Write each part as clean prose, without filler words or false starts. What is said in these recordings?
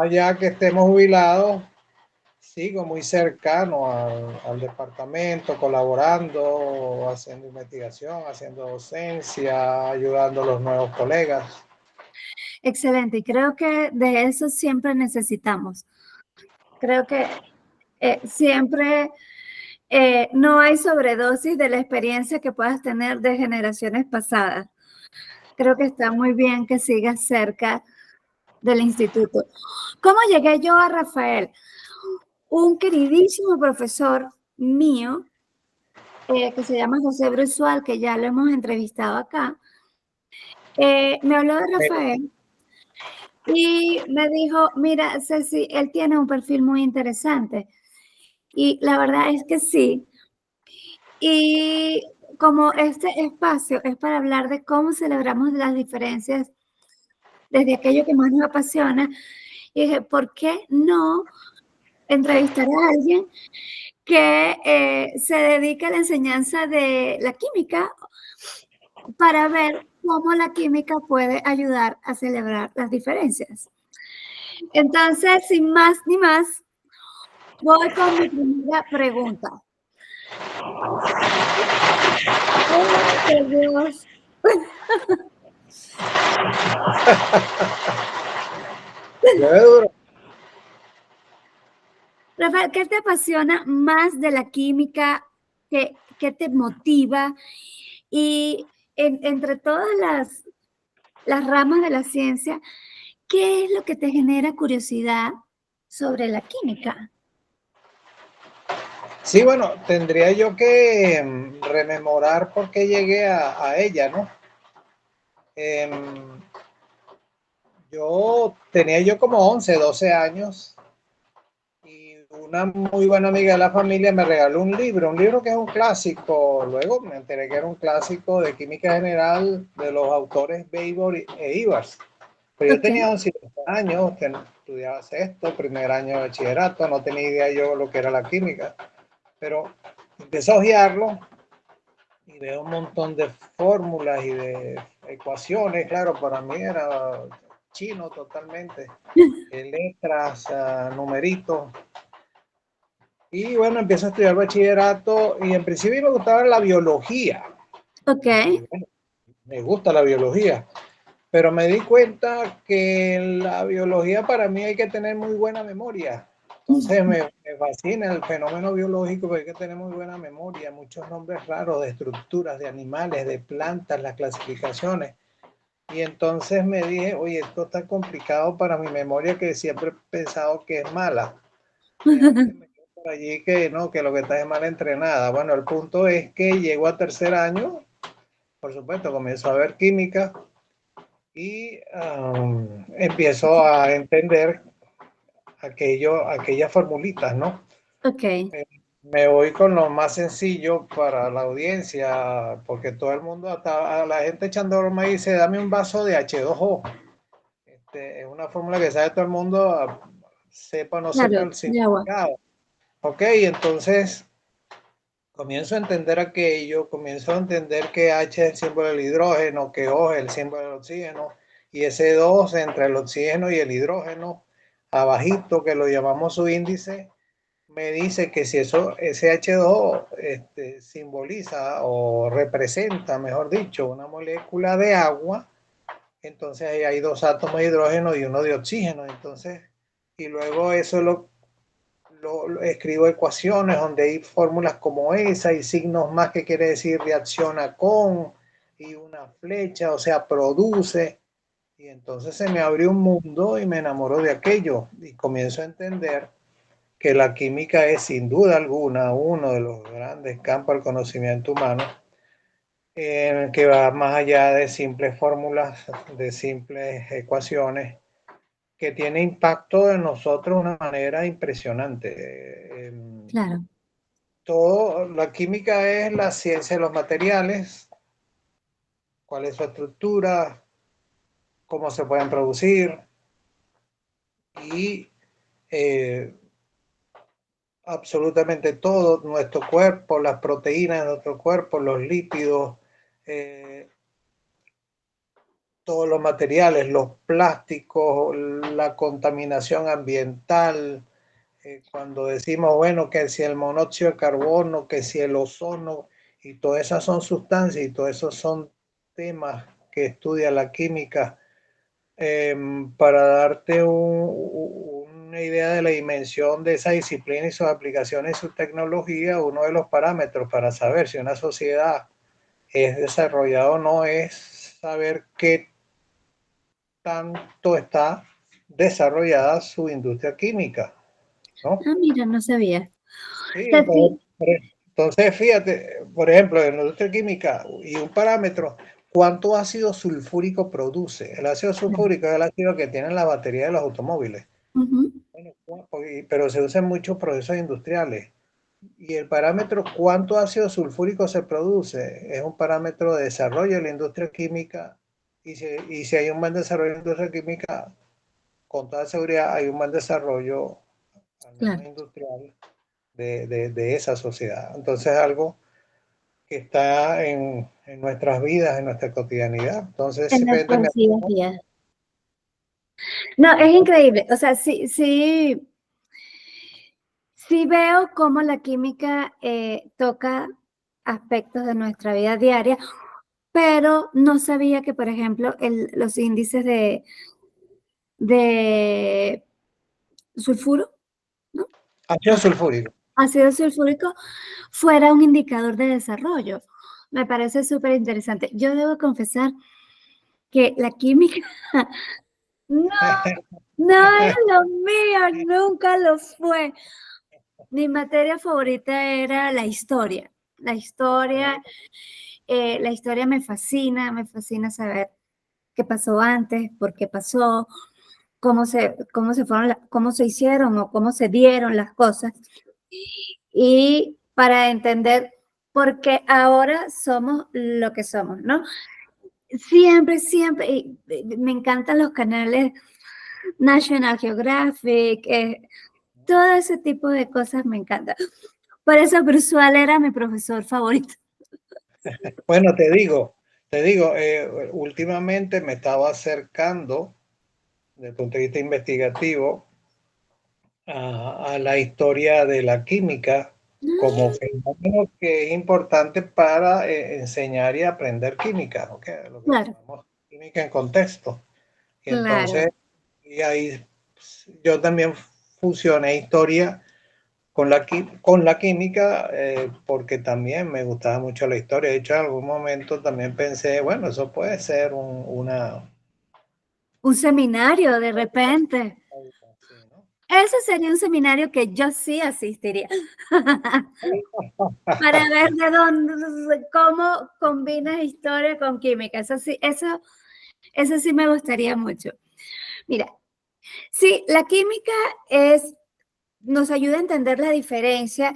allá que estemos jubilados, sigo muy cercano al departamento, colaborando, haciendo investigación, haciendo docencia, ayudando a los nuevos colegas. Excelente, y creo que de eso siempre necesitamos. Creo que siempre no hay sobredosis de la experiencia que puedas tener de generaciones pasadas. Creo que está muy bien que sigas cerca del instituto. ¿Cómo llegué yo a Rafael? Un queridísimo profesor mío, que se llama José Brusual, que ya lo hemos entrevistado acá, me habló de Rafael y me dijo, mira, Ceci, él tiene un perfil muy interesante. Y la verdad es que sí. Y como este espacio es para hablar de cómo celebramos las diferencias desde aquello que más nos apasiona, y dije, ¿por qué no entrevistar a alguien que se dedica a la enseñanza de la química para ver cómo la química puede ayudar a celebrar las diferencias? Entonces, sin más ni más, voy con mi primera pregunta. Oh, por Dios. Rafael, ¿qué te apasiona más de la química? ¿Qué te motiva? Y entre todas las ramas de la ciencia, ¿qué es lo que te genera curiosidad sobre la química? Sí, bueno, tendría yo que rememorar por qué llegué a ella, ¿no? Em, tenía yo como 11, 12 años y una muy buena amiga de la familia me regaló un libro que es un clásico. Luego me enteré que era un clásico de química general de los autores Weber e Ibars. Pero yo Ok, tenía 11 años, estudiaba sexto, primer año de bachillerato, no tenía idea yo lo que era la química. Pero empecé a hojearlo y veo un montón de fórmulas y de ecuaciones. Claro, para mí era chino totalmente. Letras, numeritos. Y bueno, empiezo a estudiar bachillerato y en principio me gustaba la biología. ok. Y bueno, me gusta la biología. Pero me di cuenta que en la biología para mí hay que tener muy buena memoria. Entonces me fascina el fenómeno biológico porque hay que tener muy buena memoria, muchos nombres raros de estructuras, de animales, de plantas, las clasificaciones. Y entonces me dije, oye, esto está complicado para mi memoria que siempre he pensado que es mala. Déjame que me quede por allí que no, que lo que está es mal entrenada. Bueno, el punto es que llego a tercer año, por supuesto, comienzo a ver química y empiezo a entender aquellas formulitas, ¿no? Ok, Eh, Me voy con lo más sencillo para la audiencia, porque todo el mundo, hasta a la gente echando broma y dice, dame un vaso de H2O. Es una fórmula que sabe todo el mundo, sepa o no sepa claro, el de agua. significado. Ok, entonces comienzo a entender aquello, comienzo a entender que H es el símbolo del hidrógeno, que O es el símbolo del oxígeno, y ese 2 entre el oxígeno y el hidrógeno, abajito, que lo llamamos su índice, me dice que si ese H2O simboliza o representa, mejor dicho, una molécula de agua, entonces ahí hay dos átomos de hidrógeno y uno de oxígeno, entonces, y luego eso escribo ecuaciones donde hay fórmulas como esa y signos más que quiere decir reacciona con y una flecha, o sea, produce. Y entonces se me abrió un mundo y me enamoró de aquello y comienzo a entender que la química es sin duda alguna uno de los grandes campos del conocimiento humano, que va más allá de simples fórmulas, de simples ecuaciones, que tiene impacto en nosotros de una manera impresionante. Claro. La química es la ciencia de los materiales, cuál es su estructura, cómo se pueden producir y eh, absolutamente todo, nuestro cuerpo, las proteínas de nuestro cuerpo, los lípidos, eh, todos los materiales, los plásticos, la contaminación ambiental, cuando decimos, bueno, que si el monóxido de carbono, que si el ozono, y todas esas son sustancias y todos esos son temas que estudia la química. Para darte una idea de la dimensión de esa disciplina y sus aplicaciones y su tecnología, uno de los parámetros para saber si una sociedad es desarrollada o no es saber qué tanto está desarrollada su industria química, ¿no? Ah, mira, no sabía. Sí, O sea, sí. entonces fíjate, por ejemplo, en la industria química y un parámetro, ¿cuánto ácido sulfúrico produce? El ácido sulfúrico es el ácido que tienen la batería de los automóviles. Ujú. Bueno, pero se usa en muchos procesos industriales. Y el parámetro cuánto ácido sulfúrico se produce es un parámetro de desarrollo de la industria química. Y si hay un buen desarrollo de la industria química, con toda seguridad hay un buen desarrollo, al menos Claro, industrial, de esa sociedad. Entonces, algo que está en nuestras vidas, en nuestra cotidianidad. Entonces, en simplemente me nuestros días a día. No, es increíble. O sea, sí veo cómo la química toca aspectos de nuestra vida diaria, pero no sabía que, por ejemplo, los índices de sulfuro, ¿no? ácido sulfúrico. Ácido sulfúrico fuera un indicador de desarrollo. Me parece súper interesante. Yo debo confesar que la química no, no es lo mío, nunca lo fue. Mi materia favorita era la historia. La historia me fascina saber qué pasó antes, por qué pasó, cómo se hicieron o cómo se dieron las cosas. Y para entender por qué ahora somos lo que somos, ¿no? Siempre, y me encantan los canales National Geographic, todo ese tipo de cosas me encanta. Por eso Bruce Waller era mi profesor favorito. Bueno, te digo, últimamente me estaba acercando, desde el punto de vista investigativo, a la historia de la química como fenómeno que es importante para enseñar y aprender química, ¿no? Que es lo que Claro, llamamos química en contexto. Y claro. entonces, y ahí yo también fusioné historia con la química, porque también me gustaba mucho la historia. De hecho, en algún momento también pensé, bueno, eso puede ser una... Un seminario de repente. Sí, ¿no? Ese sería un seminario que yo sí asistiría. Para ver de dónde, cómo combinas historia con química. Eso sí me gustaría mucho. Mira, sí, la química nos ayuda a entender la diferencia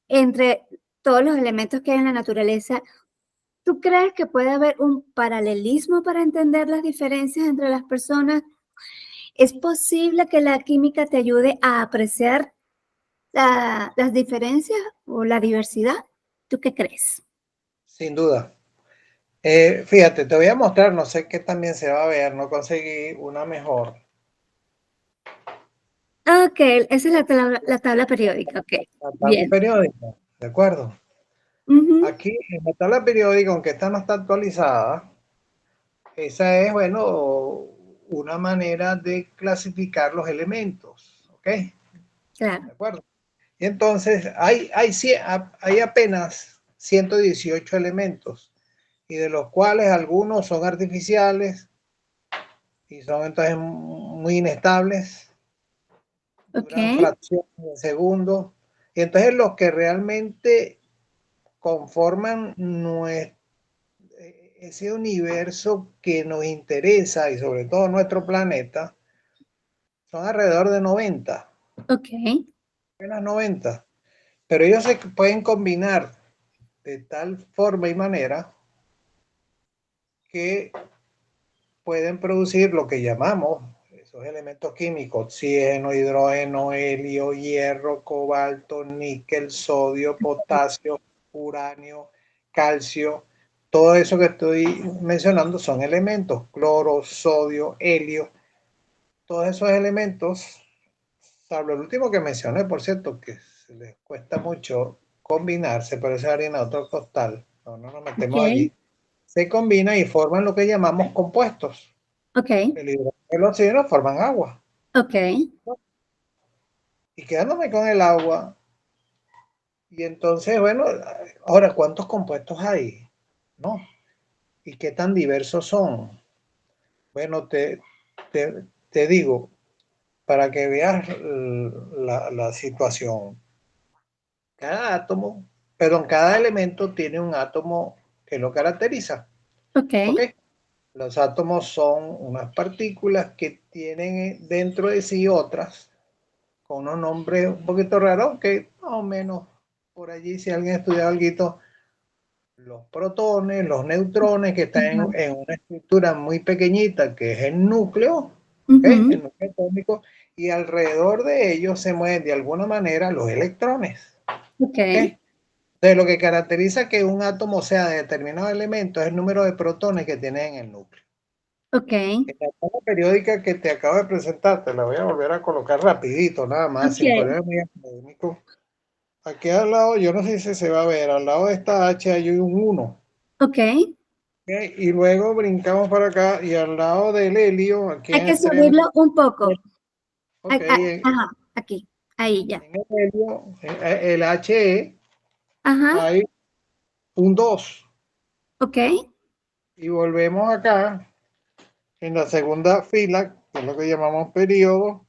entre todos los elementos que hay en la naturaleza. ¿Tú crees que puede haber un paralelismo para entender las diferencias entre las personas? ¿Es posible que la química te ayude a apreciar las diferencias o la diversidad? ¿Tú qué crees? Sin duda. Fíjate, te voy a mostrar, no sé qué también se va a ver, no conseguí una mejor. Ok, esa es la tabla periódica, ok, La tabla bien. periódica, ¿de acuerdo? Ujú, Aquí en la tabla periódica, aunque esta no está actualizada, esa es, bueno, una manera de clasificar los elementos, ¿ok? ¿De claro, acuerdo? Y entonces hay apenas 118 elementos, y de los cuales algunos son artificiales y son entonces muy inestables, ok, duran fracciones de segundo, y entonces los que realmente conforman ese universo que nos interesa y sobre todo nuestro planeta son alrededor de 90, ok, apenas 90, pero ellos se pueden combinar de tal forma y manera que pueden producir lo que llamamos esos elementos químicos: oxígeno, hidrógeno, helio, hierro, cobalto, níquel, sodio, potasio, uranio, calcio. todo eso que estoy mencionando son elementos, cloro, sodio, helio, todos esos elementos, salvo el último que mencioné, por cierto, que se les cuesta mucho combinarse, pero esa harina de otro costal, no nos metemos allí, se combinan y forman lo que llamamos compuestos. Ok. El hidrógeno y el oxígeno forman agua. Ok. Y quedándome con el agua, y entonces, bueno, ahora, ¿cuántos compuestos hay? ¿No? ¿Y qué tan diversos son? Bueno, te digo, para que veas la situación, cada átomo, perdón, cada elemento tiene un átomo que lo caracteriza. Ok. ¿Ok? Los átomos son unas partículas que tienen dentro de sí otras, con unos nombres un poquito raros, que más o menos por allí, si alguien ha estudiado algo, los protones, los neutrones, que están en una estructura muy pequeñita, que es el núcleo, ¿okay? El núcleo atómico, y alrededor de ellos se mueven de alguna manera los electrones. ¿Okay? Entonces, lo que caracteriza que un átomo sea de determinado elemento es el número de protones que tiene en el núcleo. Ok. En la tabla periódica que te acabo de presentar, te la voy a volver a colocar rapidito, nada más, sin ponerme muy académico. Aquí al lado, yo no sé si se va a ver, al lado de esta H hay un 1. Ok. Okay, y luego brincamos para acá y al lado del helio, aquí Hay en que extremo. subirlo un poco. Okay, Ajá, aquí. Ahí ya. en el helio, el He, Ajá. hay un 2. Ok. Y volvemos acá, en la segunda fila, que es lo que llamamos periodo,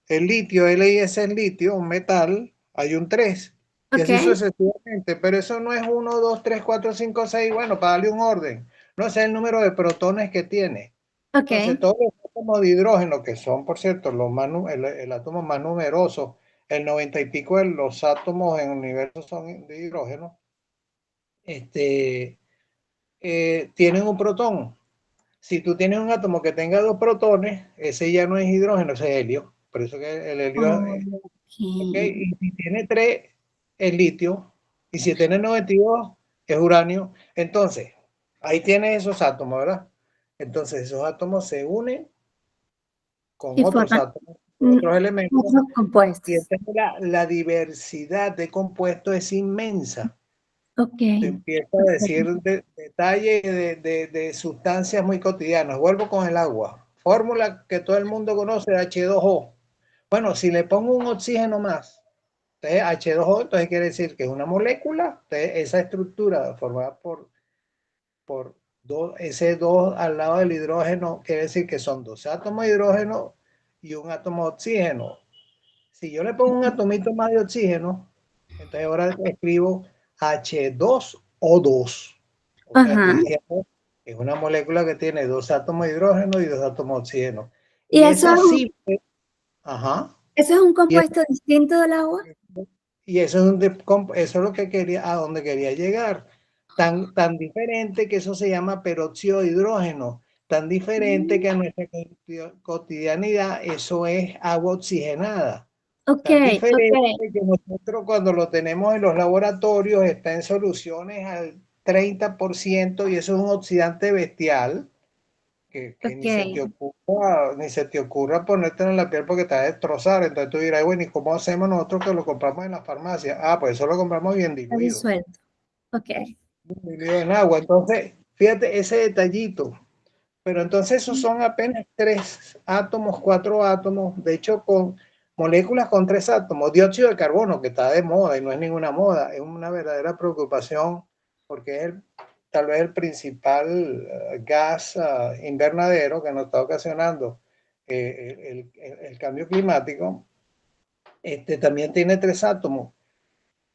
el litio, LIS es litio, un metal, hay un 3. Y Ok. así sucesivamente, pero eso no es 1, 2, 3, 4, 5, 6, bueno, para darle un orden. No sé el número de protones que tiene. Ok. Entonces, todos los átomos de hidrógeno, que son, por cierto, el átomo más numeroso, el 90 y pico de los átomos en el universo son de hidrógeno, tienen un protón. Si tú tienes un átomo que tenga dos protones, ese ya no es hidrógeno, ese es helio. Por eso que el helio, okay, y si tiene tres, es litio. Y si tiene 92, es uranio. Entonces, ahí tienes esos átomos, ¿verdad? Entonces, esos átomos se unen con Y otros forman átomos, otros elementos, otros y compuestos. entonces la diversidad de compuestos es inmensa. Ok. Te empiezo a decir detalles de sustancias muy cotidianas. Vuelvo con el agua. Fórmula que todo el mundo conoce, H2O. Bueno, si le pongo un oxígeno más, entonces H2O, entonces quiere decir que es una molécula, entonces esa estructura formada por dos, ese 2 al lado del hidrógeno, quiere decir que son dos átomos de hidrógeno y un átomo de oxígeno. Si yo le pongo un atomito más de oxígeno, entonces ahora escribo H2O2. O sea, estoy Ajá. diciendo que es una molécula que tiene dos átomos de hidrógeno y dos átomos de oxígeno. Y Y esa simple, ajá, eso es un y, compuesto distinto del agua. y eso, eso es lo que quería, a donde quería llegar. Tan diferente que eso se llama peróxido de hidrógeno. Tan diferente que en nuestra cotidianidad eso es agua oxigenada. Ok, Tan ok. diferente que nosotros cuando lo tenemos en los laboratorios está en soluciones al 30% y eso es un oxidante bestial que Ok. ni se te ocurra ponértelo en la piel porque te va a destrozar. Entonces tú dirás, bueno, ¿y cómo hacemos nosotros que lo compramos en la farmacia? Ah, pues eso lo compramos bien Está diluido, disuelto. Ok. diluido en agua. Entonces, fíjate ese detallito. Pero entonces esos son apenas 3 átomos, 4 átomos, de hecho con moléculas con 3 átomos, dióxido de carbono, que está de moda y no es ninguna moda, es una verdadera preocupación porque es tal vez el principal gas invernadero que nos está ocasionando el cambio climático. También tiene 3 átomos.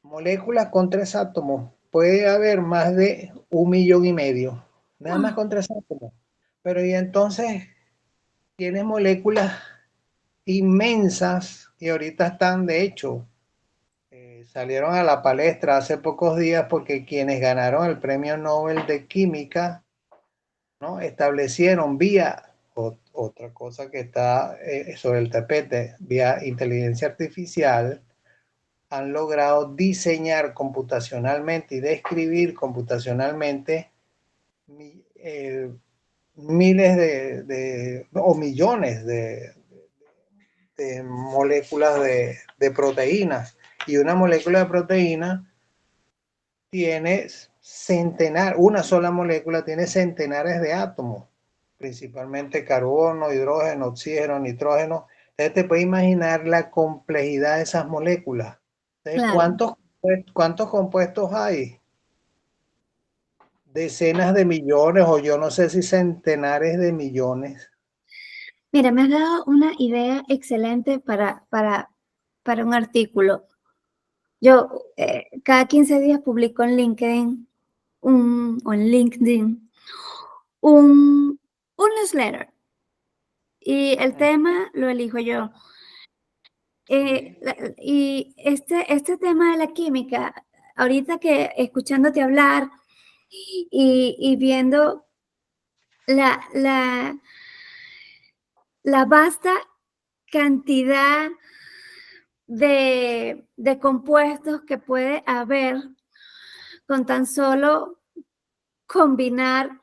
Moléculas con 3 átomos, puede haber más de 1,5 millones, nada más con 3 átomos. Pero y entonces tienes moléculas inmensas y ahorita están, de hecho, salieron a la palestra hace pocos días porque quienes ganaron el premio Nobel de Química, ¿no? Establecieron vía, otra cosa que está sobre el tapete, vía inteligencia artificial, han logrado diseñar computacionalmente y describir computacionalmente miles o millones de moléculas de proteínas. Y una molécula de proteína tiene una sola molécula tiene centenares de átomos, principalmente carbono, hidrógeno, oxígeno, nitrógeno. Entonces te puedes imaginar la complejidad de esas moléculas. Entonces, Claro. ¿cuántos compuestos hay? Decenas de millones, o yo no sé si centenares de millones. Mira, me has dado una idea excelente para un artículo. Yo cada 15 días publico en LinkedIn o en LinkedIn un newsletter y el tema lo elijo yo. Sí. Y este tema de la química, ahorita que escuchándote hablar y viendo la, la, la vasta cantidad de compuestos que puede haber con tan solo combinar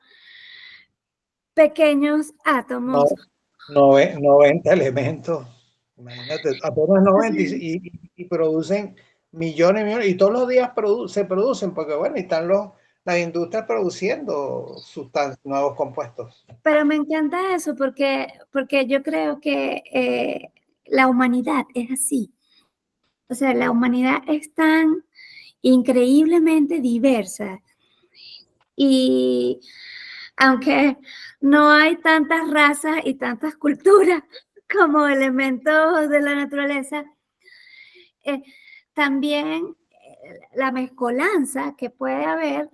pequeños átomos. No, 90 elementos. Imagínate, apenas 90 y producen millones y millones. Y todos los días se producen, porque bueno, están las industrias produciendo nuevos compuestos. Pero me encanta eso porque yo creo que la humanidad es así. O sea, la humanidad es tan increíblemente diversa y aunque no hay tantas razas y tantas culturas como elementos de la naturaleza, eh, también la mezcolanza que puede haber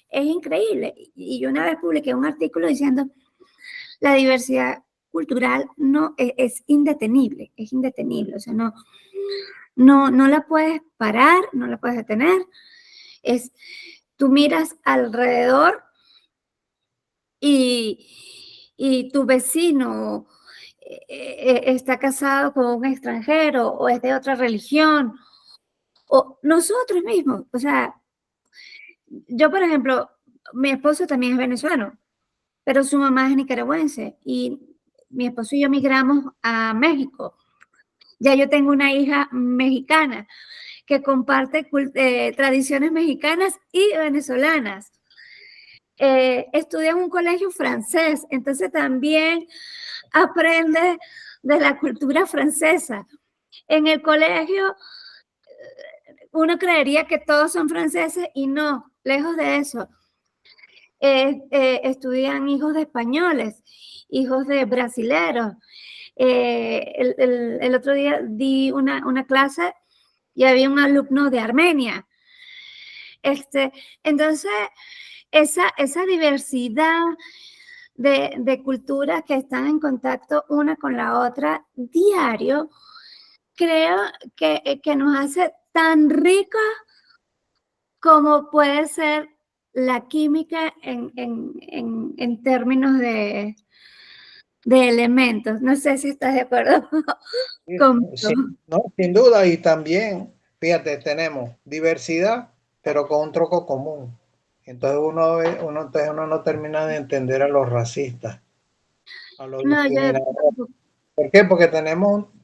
es increíble. Y yo una vez publiqué un artículo diciendo la diversidad cultural no es indetenible, o sea, no la puedes parar, no la puedes detener. Tú miras alrededor y tu vecino está casado con un extranjero o es de otra religión, o nosotros mismos, o sea, yo por ejemplo, mi esposo también es venezolano, pero su mamá es nicaragüense y mi esposo y yo migramos a México. Ya yo tengo una hija mexicana que comparte tradiciones mexicanas y venezolanas. Estudia en un colegio francés, entonces también aprende de la cultura francesa. En el colegio uno creería que todos son franceses y no, lejos de eso. Estudian hijos de españoles, hijos de brasileros. El otro día di una clase y había un alumno de Armenia. Entonces, esa diversidad de culturas que están en contacto una con la otra diario, creo que nos hace tan ricos como puede ser la química en términos de elementos. No sé si estás de acuerdo conmigo. No, sin duda, y también, fíjate, tenemos diversidad, pero con un troco común. Entonces uno no termina de entender a los racistas, a los No, yo discriminadores. ¿Por qué? Porque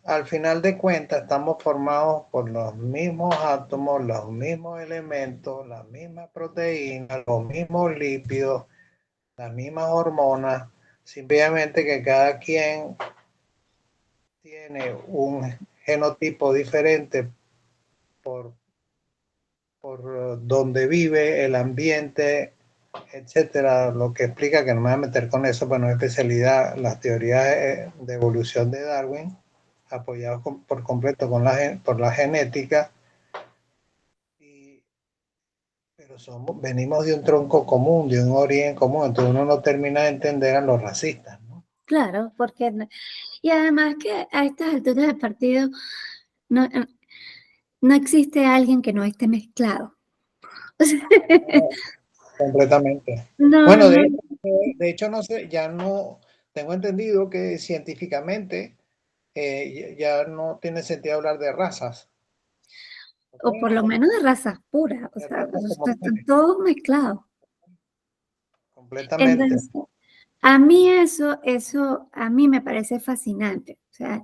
al final de cuentas, estamos formados por los mismos átomos, los mismos elementos, las mismas proteínas, los mismos lípidos, las mismas hormonas, simplemente que cada quien tiene un genotipo diferente por, por donde vive, el ambiente, etcétera, lo que explica que no me voy a meter con eso, pero no es especialidad, las teorías de evolución de Darwin, apoyados por completo por la genética, pero venimos de un tronco común, de un origen común, entonces uno no termina de entender a los racistas, ¿no? claro, porque y además que a estas alturas del partido no, no existe alguien que no esté mezclado. O sea, Completamente. no, Bueno, no. de hecho, no sé, ya no, tengo entendido que científicamente ya no tiene sentido hablar de razas. O por lo ¿Okay? menos de razas puras, o De sea, razas como están tales. todos mezclados. completamente. Entonces, a mí eso a mí me parece fascinante. O sea,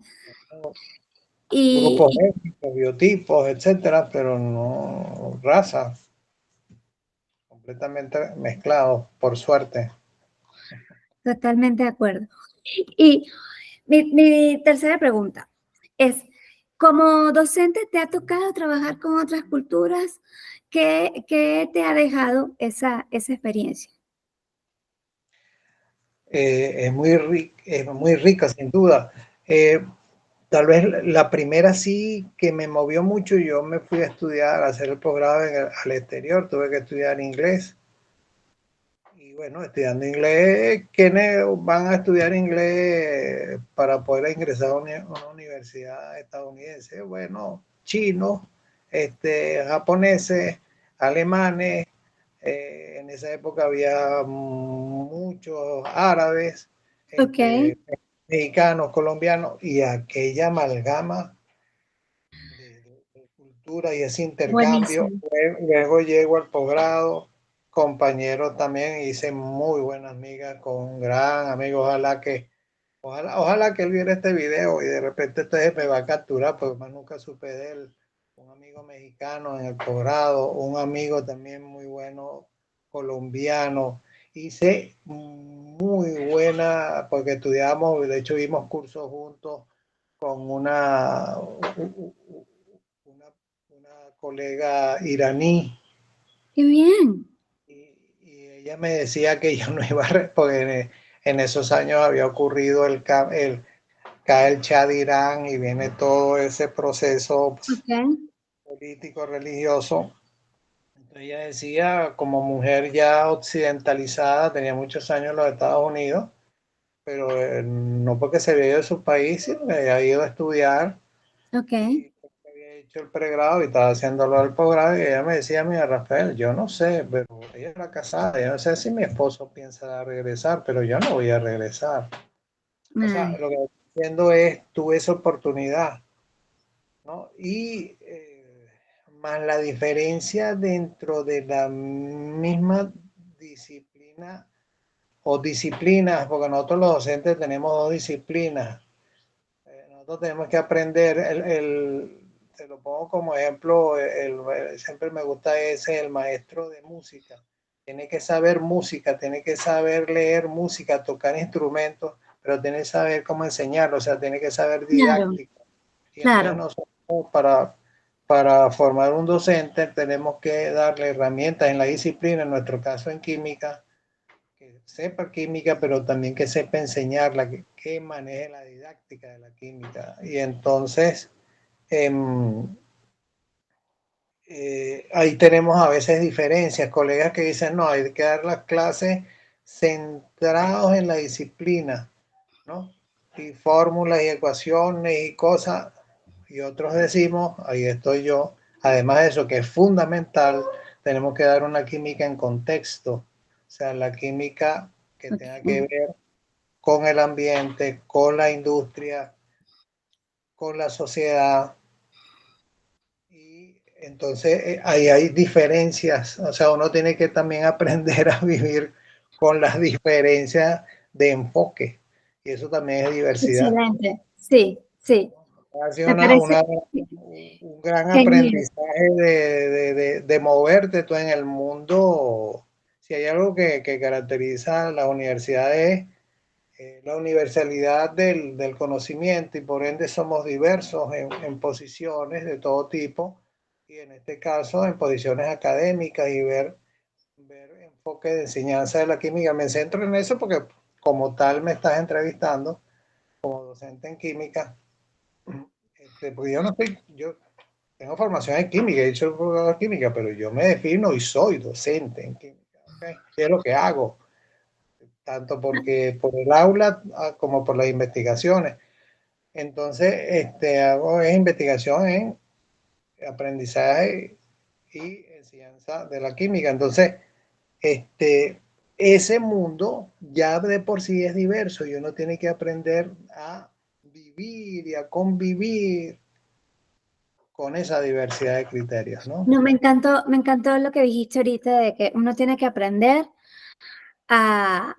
Grupos y étnicos, biotipos, etcétera, pero no razas, completamente mezclados, por suerte. totalmente de acuerdo. Y mi tercera pregunta es, como docente, ¿te ha tocado trabajar con otras culturas? ¿Qué te ha dejado esa experiencia? Es muy rica, sin duda. Tal vez la primera sí que me movió mucho, yo me fui a estudiar, a hacer el posgrado al exterior, tuve que estudiar inglés. Y bueno, estudiando inglés, ¿quiénes van a estudiar inglés para poder ingresar a una universidad estadounidense? Bueno, chinos, japoneses, alemanes, en esa época había muchos árabes, Ok, mexicanos, colombianos, y aquella amalgama de cultura y ese intercambio. buenísimo. Luego llego al posgrado, compañeros también, hice muy buenas amigas con un gran amigo. Ojalá que él viera este video y de repente este me va a capturar, porque más nunca supe de él. Un amigo mexicano en el posgrado, un amigo también muy bueno colombiano. Hice muy buena, porque estudiamos, de hecho vimos cursos juntos con una colega iraní, Qué bien. y ella me decía que yo no iba a, porque en esos años había ocurrido cae el Shah de Irán y viene todo ese proceso Ok, político, religioso. Entonces ella decía, como mujer ya occidentalizada, tenía muchos años en los Estados Unidos, pero no porque se había ido de su país, sino que había ido a estudiar ok. y había hecho el pregrado y estaba haciéndolo al posgrado, y ella me decía, mira, Rafael, yo no sé, pero ella era casada, yo no sé si mi esposo piensa regresar, pero yo no voy a regresar. O sea, Ay, lo que estoy diciendo es, tuve esa oportunidad, ¿no? Y más la diferencia dentro de la misma disciplina o disciplinas, porque nosotros los docentes tenemos dos disciplinas. Nosotros tenemos que aprender, te lo pongo como ejemplo, siempre me gusta ese, el maestro de música. Tiene que saber música, tiene que saber leer música, tocar instrumentos, pero tiene que saber cómo enseñarlo, o sea, tiene que saber claro, didáctica. Y entonces claro. nosotros para formar un docente tenemos que darle herramientas en la disciplina, en nuestro caso en química, que sepa química, pero también que sepa enseñarla, que maneje la didáctica de la química. Y entonces, eh, ahí tenemos a veces diferencias, colegas que dicen, no, hay que dar las clases centrados en la disciplina, ¿no? Y fórmulas y ecuaciones y cosas, y otros decimos, ahí estoy yo, además de eso que es fundamental, tenemos que dar una química en contexto, o sea, la química que tenga que Okay. ver con el ambiente, con la industria, con la sociedad. Y entonces ahí hay diferencias, o sea, uno tiene que también aprender a vivir con las diferencias de enfoque, y eso también es diversidad. Excelente. Sí, sí. Ha sido Me parece un gran genial. aprendizaje de moverte tú en el mundo. Si hay algo que caracteriza a las universidades, la universalidad del conocimiento, y por ende somos diversos en posiciones de todo tipo, y en este caso en posiciones académicas, y ver enfoque de enseñanza de la química. Me centro en eso porque como tal me estás entrevistando como docente en química, porque yo tengo formación en química, he hecho química, pero yo me defino y soy docente en química, ¿okay? Es lo que hago, tanto porque por el aula como por las investigaciones. Entonces, hago investigación en aprendizaje y enseñanza de la química. Entonces, este, ese mundo ya de por sí es diverso y uno tiene que aprender a vivir y a convivir con esa diversidad de criterios, ¿no? No, me encantó lo que dijiste ahorita de que uno tiene que aprender a,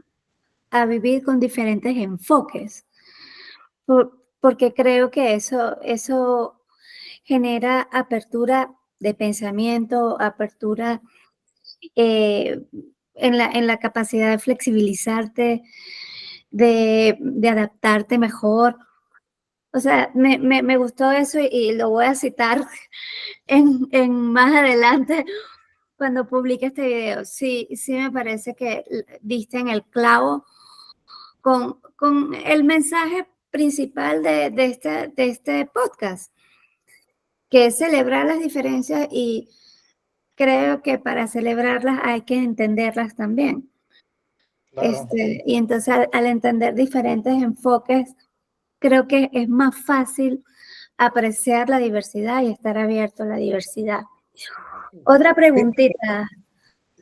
a vivir con diferentes enfoques, porque creo que eso genera apertura de pensamiento, apertura en la capacidad de flexibilizarte, de adaptarte mejor. O sea, me gustó eso y lo voy a citar en más adelante cuando publique este video. Sí, sí me parece que diste en el clavo con el mensaje principal de este podcast, que es celebrar las diferencias, y creo que para celebrarlas hay que entenderlas también. Claro. Y entonces al entender diferentes enfoques, creo que es más fácil apreciar la diversidad y estar abierto a la diversidad. Otra preguntita.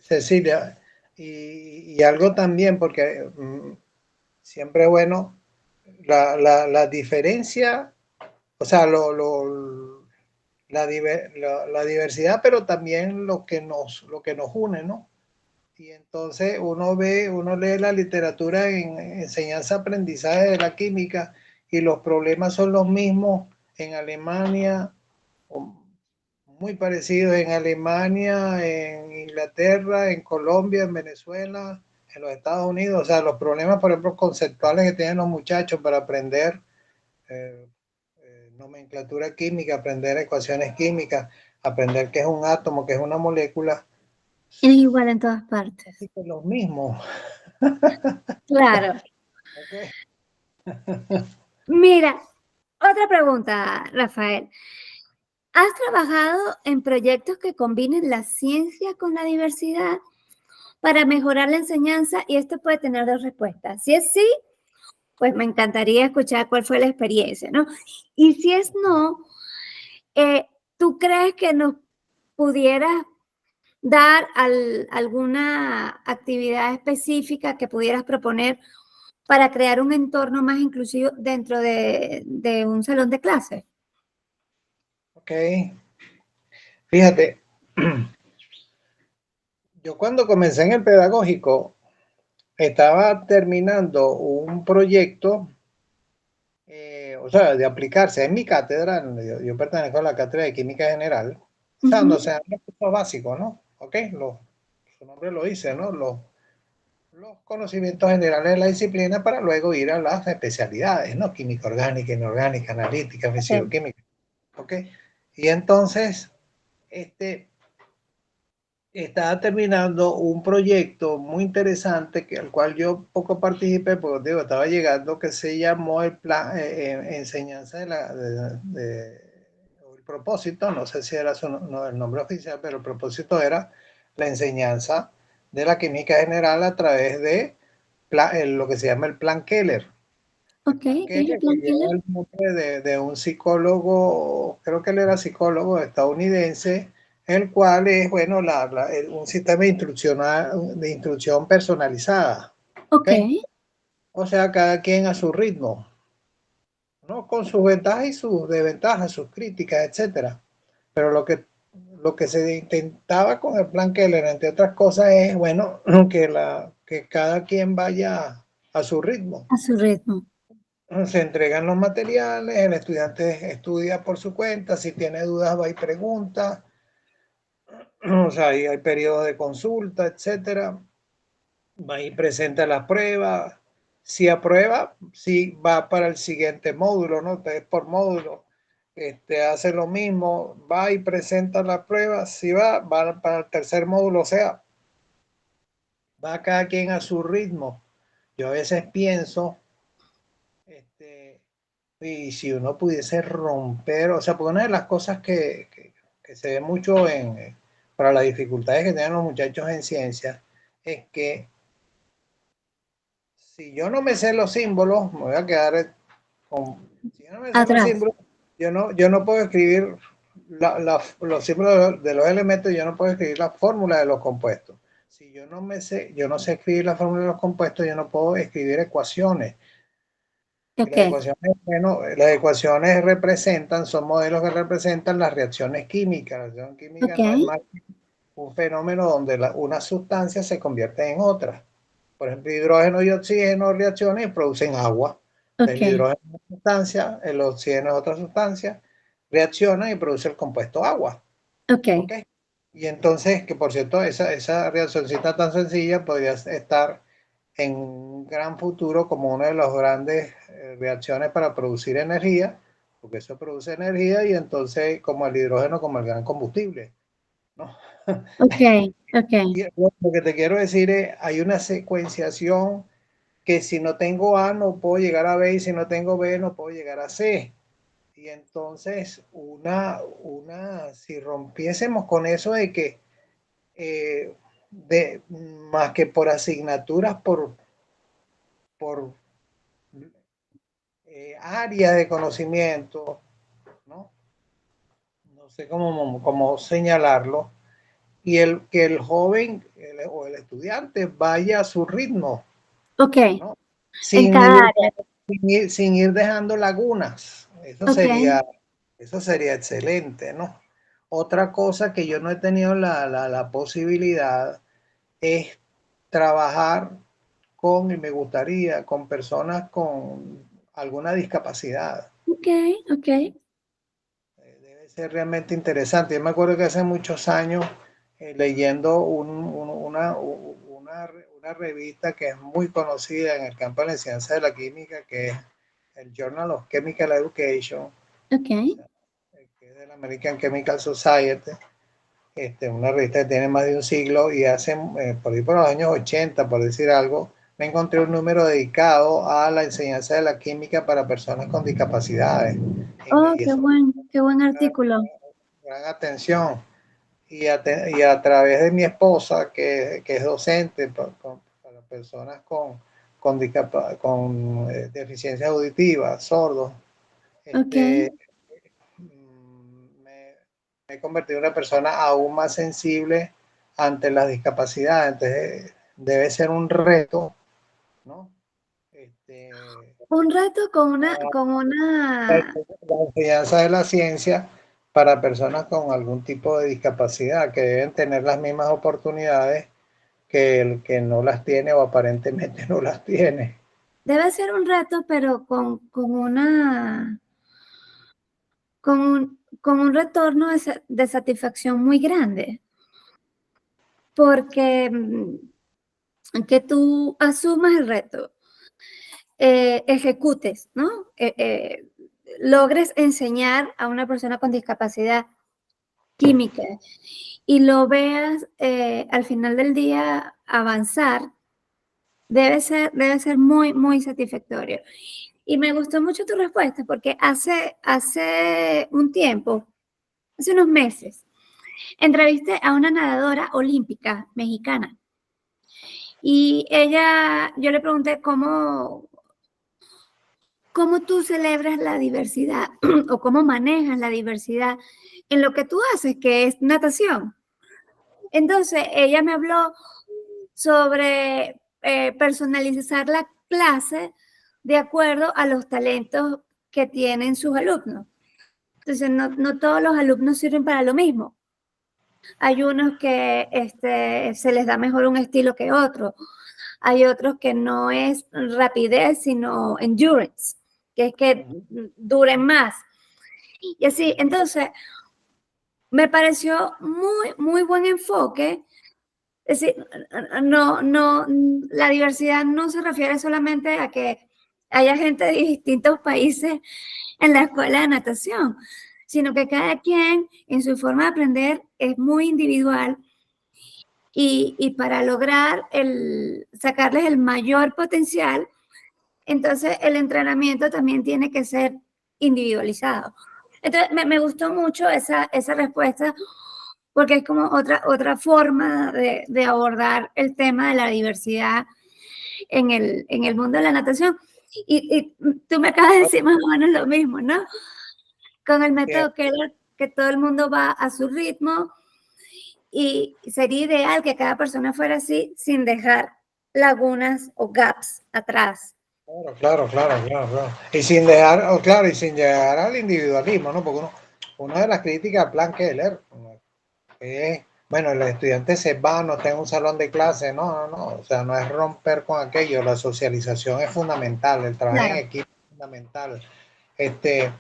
Cecilia, y algo también, porque siempre es bueno, la diferencia, o sea, la diversidad, pero también lo que nos une, ¿no? Y entonces uno lee la literatura en enseñanza-aprendizaje de la química y los problemas son los mismos en Alemania, muy parecidos en Alemania, en Inglaterra, en Colombia, en Venezuela, en los Estados Unidos. O sea, los problemas, por ejemplo, conceptuales que tienen los muchachos para aprender eh, nomenclatura química, aprender ecuaciones químicas, aprender qué es un átomo, qué es una molécula. Es igual en todas partes. Sí, pues lo mismo. Claro. Okay. Mira, otra pregunta, Rafael. ¿Has trabajado en proyectos que combinen la ciencia con la diversidad para mejorar la enseñanza? Y esto puede tener dos respuestas. Si es sí, pues me encantaría escuchar cuál fue la experiencia, ¿no? Y si es no, ¿tú crees que nos pudieras dar alguna actividad específica que pudieras proponer para crear un entorno más inclusivo dentro de un salón de clases? Ok. Fíjate, yo cuando comencé en el pedagógico estaba terminando un proyecto, o sea, de aplicarse en mi cátedra. Yo pertenezco a la cátedra de Química General, o sea, donde se dan los cursos básicos, ¿no? Ok, su nombre lo dice, ¿no? Los conocimientos generales de la disciplina para luego ir a las especialidades, ¿no? Química orgánica, inorgánica, analítica, fisicoquímica. Ok, y entonces, estaba terminando un proyecto muy interesante al cual yo poco participé porque digo, estaba llegando, que se llamó el plan enseñanza el propósito, no sé si era el nombre oficial, pero el propósito era la enseñanza de la química general a través de lo que se llama el plan Keller. El Ok, plan ¿qué es el Keller, que plan lleva Keller? el nombre de un psicólogo, creo que él era psicólogo estadounidense, el cual es, bueno, un sistema de instrucción personalizada. Ok, ¿Okay? O sea, cada quien a su ritmo, ¿no? Con sus ventajas y sus desventajas, sus críticas, etcétera. Pero lo que se intentaba con el plan Keller, entre otras cosas, es, bueno, que cada quien vaya a su ritmo. a su ritmo. Se entregan los materiales, el estudiante estudia por su cuenta, si tiene dudas va y pregunta, o sea, ahí hay periodos de consulta, etcétera, va y presenta las pruebas, si aprueba, si va para el siguiente módulo, ¿no? Entonces, por módulo, hace lo mismo, va y presenta las pruebas, si va para el tercer módulo, o sea, va cada quien a su ritmo. Yo a veces pienso, y si uno pudiese romper, o sea, porque una de las cosas que se ve mucho para las dificultades que tienen los muchachos en ciencia, es que si yo no me sé los símbolos, me voy a quedar si yo no me sé los Atrás. símbolos, yo no puedo escribir los símbolos de los elementos, yo no puedo escribir la fórmula de los compuestos. Si yo no sé escribir la fórmula de los compuestos, yo no puedo escribir ecuaciones. Y Ok, las ecuaciones son modelos que representan las reacciones químicas. La reacción química ok. no es más que un fenómeno donde una sustancia se convierte en otra. Por ejemplo, hidrógeno y oxígeno reaccionan y producen agua. El Ok, hidrógeno es una sustancia, el oxígeno es otra sustancia, reaccionan y produce el compuesto agua. ok. ¿Ok? Y entonces, que por cierto, esa reaccióncita tan sencilla podría estar en un gran futuro como una de las grandes reacciones para producir energía, porque eso produce energía y entonces como el hidrógeno como el gran combustible, ¿no? Ok, ok, Y lo que te quiero decir es, hay una secuenciación que si no tengo A no puedo llegar a B y si no tengo B no puedo llegar a C. Y entonces, si rompiésemos con eso de que, más que por asignaturas, por área de conocimiento, ¿no? No sé cómo señalarlo, y que el joven o el estudiante vaya a su ritmo, ok. ¿no? En Sin cada ir, área. sin ir dejando lagunas. Ok, Eso sería excelente, ¿no? Otra cosa que yo no he tenido la posibilidad es trabajar con, y me gustaría, con personas con alguna discapacidad. ok, ok. Debe ser realmente interesante. Yo me acuerdo que hace muchos años, leyendo una revista que es muy conocida en el campo de la ciencia de la química, que es el Journal of Chemical Education, Ok. que es de la American Chemical Society, una revista que tiene más de un siglo y hace, por ahí por los años 80, por decir algo, me encontré un número dedicado a la enseñanza de la química para personas con discapacidades. Oh, Y eso qué buen me da artículo. gran atención. Y a través de mi esposa, que es docente para personas con deficiencias auditivas, sordos, Ok. este, me, me he convertido en una persona aún más sensible ante las discapacidades. Entonces, debe ser un reto, ¿no? Un reto La enseñanza de la ciencia para personas con algún tipo de discapacidad que deben tener las mismas oportunidades que el que no las tiene o aparentemente no las tiene. debe ser un reto, pero con un retorno de satisfacción muy grande, porque que tú asumas el reto, ejecutes, ¿no? Logres enseñar a una persona con discapacidad química y lo veas al final del día avanzar, debe ser muy, muy satisfactorio. Y me gustó mucho tu respuesta porque hace un tiempo, hace unos meses, entrevisté a una nadadora olímpica mexicana y yo le pregunté cómo tú celebras la diversidad o cómo manejas la diversidad en lo que tú haces, que es natación. Entonces, ella me habló sobre personalizar la clase de acuerdo a los talentos que tienen sus alumnos. Entonces, no todos los alumnos sirven para lo mismo. Hay unos que se les da mejor un estilo que otro. Hay otros que no es rapidez, sino endurance, que es que duren más. Y así, entonces, me pareció muy, muy buen enfoque. Es decir, la diversidad no se refiere solamente a que haya gente de distintos países en la escuela de natación, sino que cada quien en su forma de aprender es muy individual y para lograr sacarles el mayor potencial, entonces el entrenamiento también tiene que ser individualizado. Entonces me gustó mucho esa respuesta porque es como otra forma de abordar el tema de la diversidad en el mundo de la natación. Y tú me acabas de decir más o menos lo mismo, ¿no? Con el método Keller, que todo el mundo va a su ritmo y sería ideal que cada persona fuera así sin dejar lagunas o gaps atrás. Claro. Y sin dejar, claro, y sin llegar al individualismo, ¿no? Porque una de las críticas a Plan Keller es bueno, el estudiante se va, no está en un salón de clase, no, o sea, no es romper con aquello, la socialización es fundamental, el trabajo en Claro. equipo es fundamental. Este,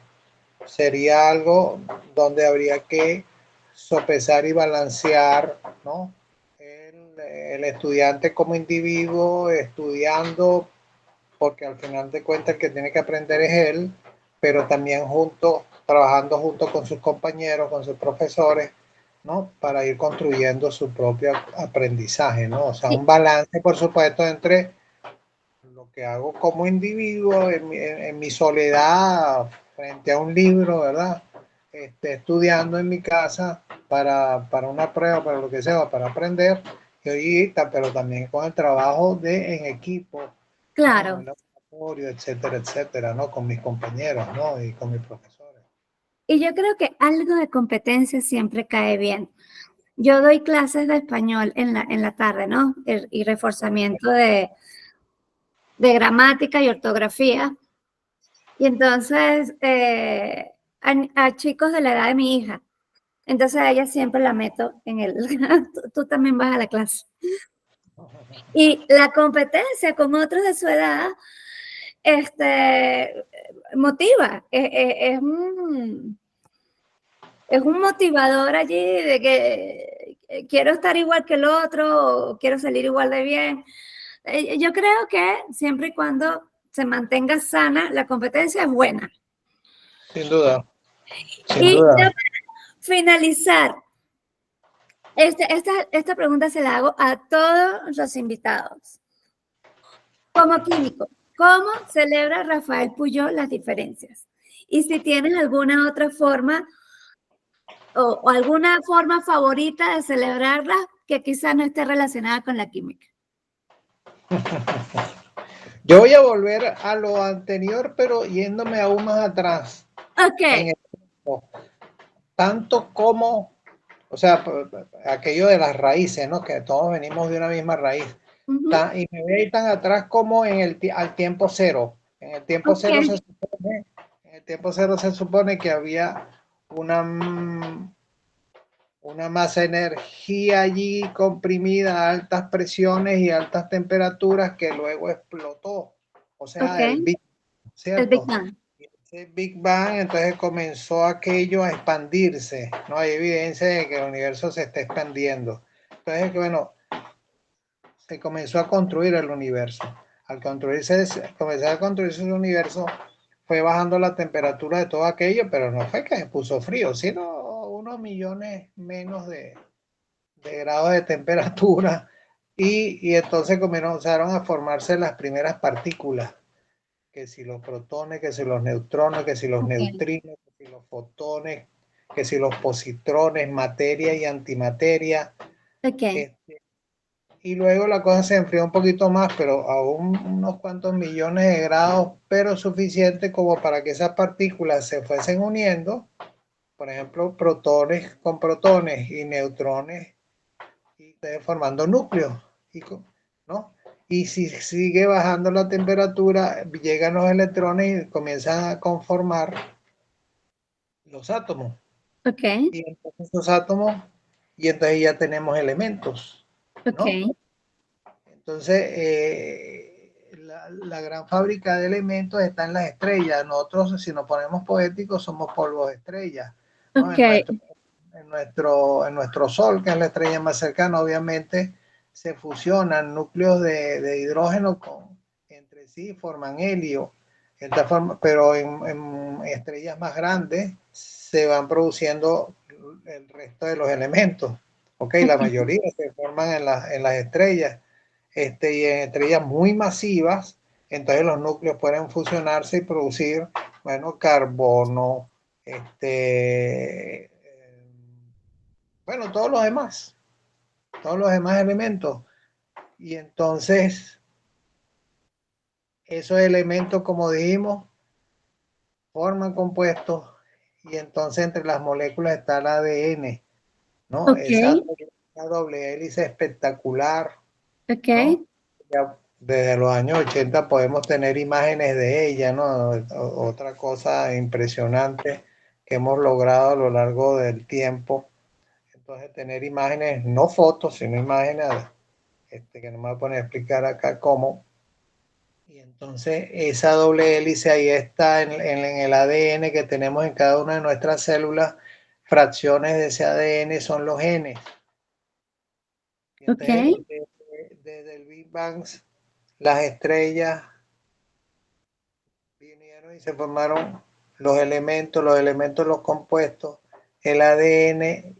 sería algo donde habría que sopesar y balancear, ¿no? El estudiante como individuo estudiando, porque al final de cuentas el que tiene que aprender es él, pero también trabajando junto con sus compañeros, con sus profesores, ¿no? Para ir construyendo su propio aprendizaje, ¿no? O sea, Sí, un balance, por supuesto, entre lo que hago como individuo en mi soledad frente a un libro, ¿verdad? Estudiando en mi casa para una prueba, para lo que sea, para aprender, pero también con el trabajo en equipo, ¿no? En claro. el laboratorio, etcétera, etcétera, ¿no? Con mis compañeros, ¿no? Y con mis profesores. Y yo creo que algo de competencia siempre cae bien. Yo doy clases de español en la tarde, ¿no? Y reforzamiento de gramática y ortografía. Y entonces, a chicos de la edad de mi hija. Entonces a ella siempre la meto en el, tú también vas a la clase. Y la competencia con otros de su edad, este, motiva, es un motivador allí de que quiero estar igual que el otro, o quiero salir igual de bien. Yo creo que siempre y cuando se mantenga sana, la competencia es buena. Sin duda, sin Y ya duda. para finalizar, esta pregunta se la hago a todos los invitados. Como químico, ¿cómo celebra Rafael Puyol las diferencias? Y si tienes alguna otra forma o alguna forma favorita de celebrarla que quizás no esté relacionada con la química. Yo voy a volver a lo anterior, pero yéndome aún más atrás en Ok. el tiempo. Tanto como, o sea, aquello de las raíces, ¿no? Que todos venimos de una misma raíz. Uh-huh. Y me voy a ir tan atrás como al tiempo cero. En el tiempo Ok. cero en el tiempo cero se supone que había una, una masa de energía allí comprimida a altas presiones y altas temperaturas que luego explotó. O Ok. sea, el Big, El Big ¿cierto? Bang. Ese Big Bang, entonces comenzó aquello a expandirse, ¿no? Hay evidencia de que el universo se está expandiendo. Entonces, bueno, se comenzó a construir el universo. Al comenzar a construirse el universo, fue bajando la temperatura de todo aquello, pero no fue que se puso frío, sino unos millones menos de grados de temperatura. Y entonces comenzaron a formarse las primeras partículas, que si los protones, que si los neutrones, que si los Ok. neutrinos, que si los fotones, que si los positrones, materia y antimateria. Ok. Este, y luego la cosa se enfrió un poquito más, pero a unos cuantos millones de grados, pero suficiente como para que esas partículas se fuesen uniendo, por ejemplo, protones con protones y neutrones, y formando núcleos, ¿no? Y si sigue bajando la temperatura, llegan los electrones y comienzan a conformar los átomos. Ok. Y entonces los átomos, y entonces ya tenemos elementos, ¿no? Ok. Entonces, la gran fábrica de elementos está en las estrellas. Nosotros, si nos ponemos poéticos, somos polvos de estrellas, ¿no? Ok. En nuestro Sol, que es la estrella más cercana, obviamente se fusionan núcleos de hidrógeno entre sí, forman helio. Pero en estrellas más grandes se van produciendo el resto de los elementos. Ok, la Ok. mayoría se forman en las estrellas. Y en estrellas muy masivas, entonces los núcleos pueden fusionarse y producir, bueno, carbono, bueno, todos los demás elementos. Y entonces, esos elementos, como dijimos, forman compuestos y entonces entre las moléculas está el ADN, ¿no? Ok. Esa doble hélice espectacular, Ok. ¿no? Ya desde los años 80 podemos tener imágenes de ella, ¿no? Otra cosa impresionante que hemos logrado a lo largo del tiempo. entonces tener imágenes, no fotos, sino imágenes, que no me voy a poner a explicar acá cómo. Y entonces esa doble hélice ahí está en el ADN que tenemos en cada una de nuestras células. Fracciones de ese ADN son los genes. Y entonces, Ok. desde el Big Bang, las estrellas vinieron y se formaron los elementos, los compuestos, el ADN,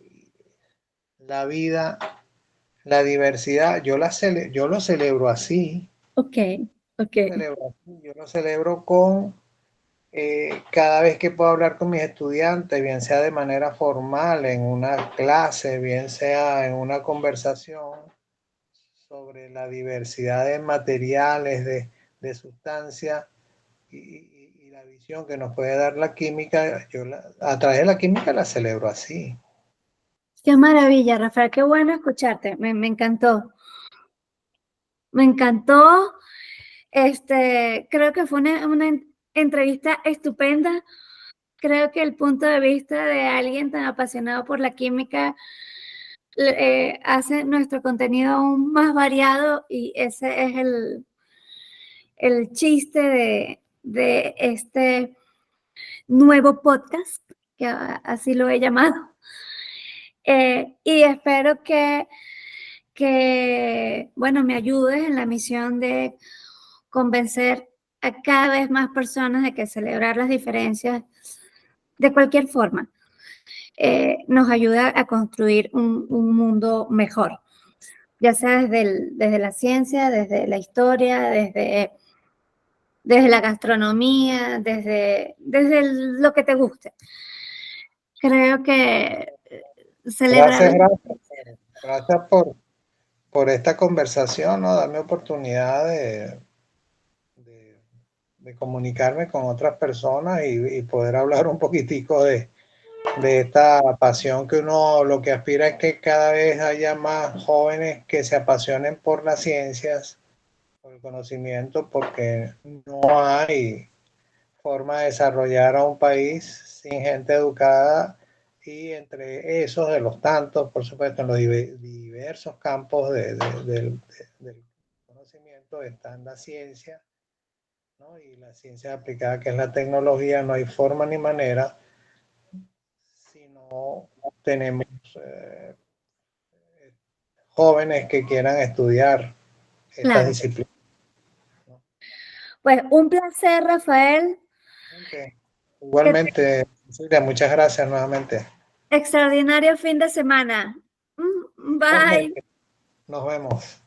la vida, la diversidad. Yo lo celebro así. Ok, ok. Yo lo celebro con cada vez que puedo hablar con mis estudiantes, bien sea de manera formal, en una clase, bien sea en una conversación sobre la diversidad de materiales, de sustancias y la visión que nos puede dar la química, a través de la química la celebro así. Qué maravilla, Rafael, qué bueno escucharte, me encantó. Me encantó, creo que fue una entrevista estupenda. Creo que el punto de vista de alguien tan apasionado por la química hace nuestro contenido aún más variado y ese es el chiste de este nuevo podcast, que así lo he llamado. Y espero que, bueno, me ayudes en la misión de convencer a cada vez más personas de que celebrar las diferencias de cualquier forma nos ayuda a construir un mundo mejor, ya sea desde la ciencia, desde la historia, desde la gastronomía, desde lo que te guste. Creo que celebrar Gracias, las gracias. Gracias por esta conversación, ¿no? Darme oportunidad de, de comunicarme con otras personas y poder hablar un poquitico de esta pasión que uno lo que aspira es que cada vez haya más jóvenes que se apasionen por las ciencias, por el conocimiento, porque no hay forma de desarrollar a un país sin gente educada y entre esos de los tantos, por supuesto, en los diversos campos del conocimiento están la ciencia, ¿no? Y la ciencia aplicada que es la tecnología. No hay forma ni manera si no tenemos jóvenes que quieran estudiar estas claro. disciplinas. Pues un placer, Rafael. Okay. Igualmente, Cecilia, muchas gracias nuevamente. Extraordinario fin de semana. Bye. Igualmente, nos vemos.